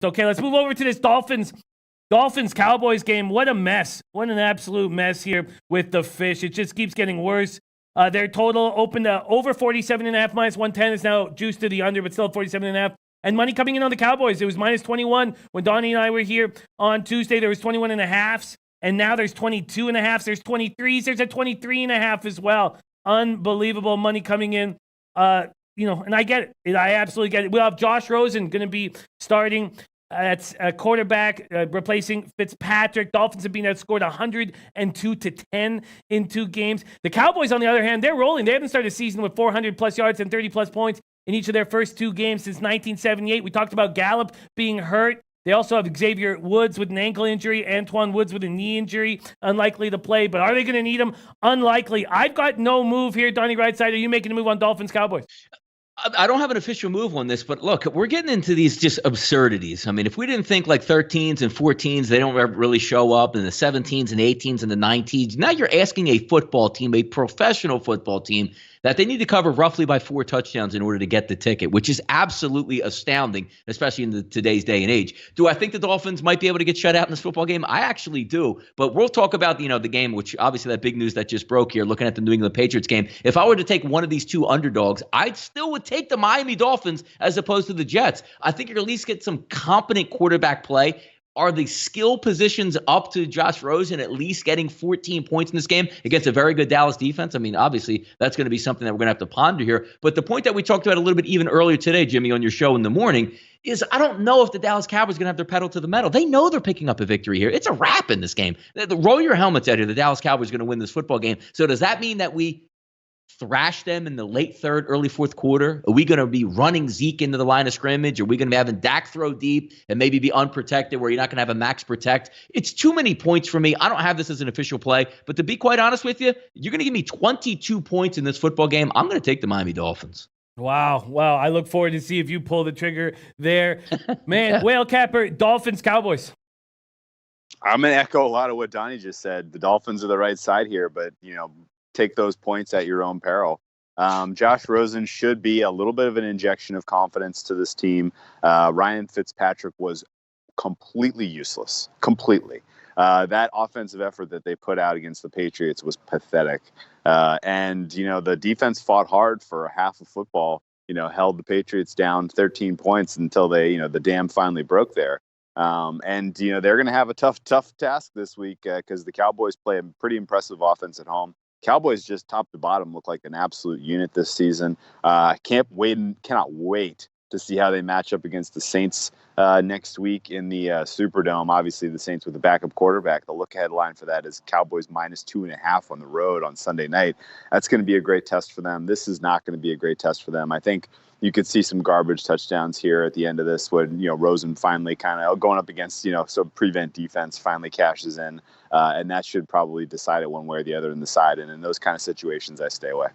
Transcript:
Okay, let's move over to this Dolphins-Cowboys game. What a mess. What an absolute mess here with the fish. It just keeps getting worse. Their total opened over 47.5 minus 110 is now juiced to the under, but still 47.5. And money coming in on the Cowboys. It was minus 21 when Donnie and I were here on Tuesday. There was 21.5s, and now there's 22.5s. There's 23s. There's a 23.5 as well. Unbelievable money coming in. And I get it. I absolutely get it. We'll have Josh Rosen going to be starting at quarterback, replacing Fitzpatrick. Dolphins have been outscored 102-10 in 2 games. The Cowboys, on the other hand, they're rolling. They haven't started a season with 400-plus yards and 30-plus points in each of their first 2 games since 1978. We talked about Gallup being hurt. They also have Xavier Woods with an ankle injury, Antoine Woods with a knee injury, unlikely to play. But are they going to need him? Unlikely. I've got no move here, Donnie Rightside. Are you making a move on Dolphins-Cowboys? I don't have an official move on this, but look, we're getting into these just absurdities. I mean, if we didn't think like 13s and 14s, they don't really show up, and the 17s and 18s and the 19s, now you're asking a football team, a professional football team, that they need to cover roughly by 4 touchdowns in order to get the ticket, which is absolutely astounding, especially in today's day and age. Do I think the Dolphins might be able to get shut out in this football game? I actually do. But we'll talk about, the game, which obviously that big news that just broke here, looking at the New England Patriots game. If I were to take one of these 2 underdogs, I still would take the Miami Dolphins as opposed to the Jets. I think you're at least get some competent quarterback play. Are the skill positions up to Josh Rosen at least getting 14 points in this game against a very good Dallas defense? I mean, obviously, that's going to be something that we're going to have to ponder here. But the point that we talked about a little bit even earlier today, Jimmy, on your show in the morning, is I don't know if the Dallas Cowboys are going to have their pedal to the metal. They know they're picking up a victory here. It's a wrap in this game. Roll your helmets out here. The Dallas Cowboys are going to win this football game. So does that mean that we thrash them in the late 3rd, early 4th quarter? Are we going to be running Zeke into the line of scrimmage? Are we going to be having Dak throw deep and maybe be unprotected where you're not going to have a max protect? It's too many points for me. I don't have this as an official play, but to be quite honest with you, you're going to give me 22 points in this football game. I'm going to take the Miami Dolphins. Wow. I look forward to see if you pull the trigger there. Man, yeah. Whale Capper, Dolphins, Cowboys. I'm going to echo a lot of what Donnie just said. The Dolphins are the right side here, but, take those points at your own peril. Josh Rosen should be a little bit of an injection of confidence to this team. Ryan Fitzpatrick was completely useless. Completely. That offensive effort that they put out against the Patriots was pathetic. And the defense fought hard for a half of football, held the Patriots down 13 points until they, the dam finally broke there. And they're going to have a tough task this week because the Cowboys play a pretty impressive offense at home. Cowboys just top to bottom look like an absolute unit this season. Cannot wait to see how they match up against the Saints next week in the Superdome. Obviously, the Saints with a backup quarterback. The look-ahead line for that is Cowboys minus 2.5 on the road on Sunday night. That's going to be a great test for them. This is not going to be a great test for them. I think you could see some garbage touchdowns here at the end of this when, Rosen finally kind of going up against, some prevent defense finally cashes in. And that should probably decide it one way or the other in the side. And in those kind of situations, I stay away.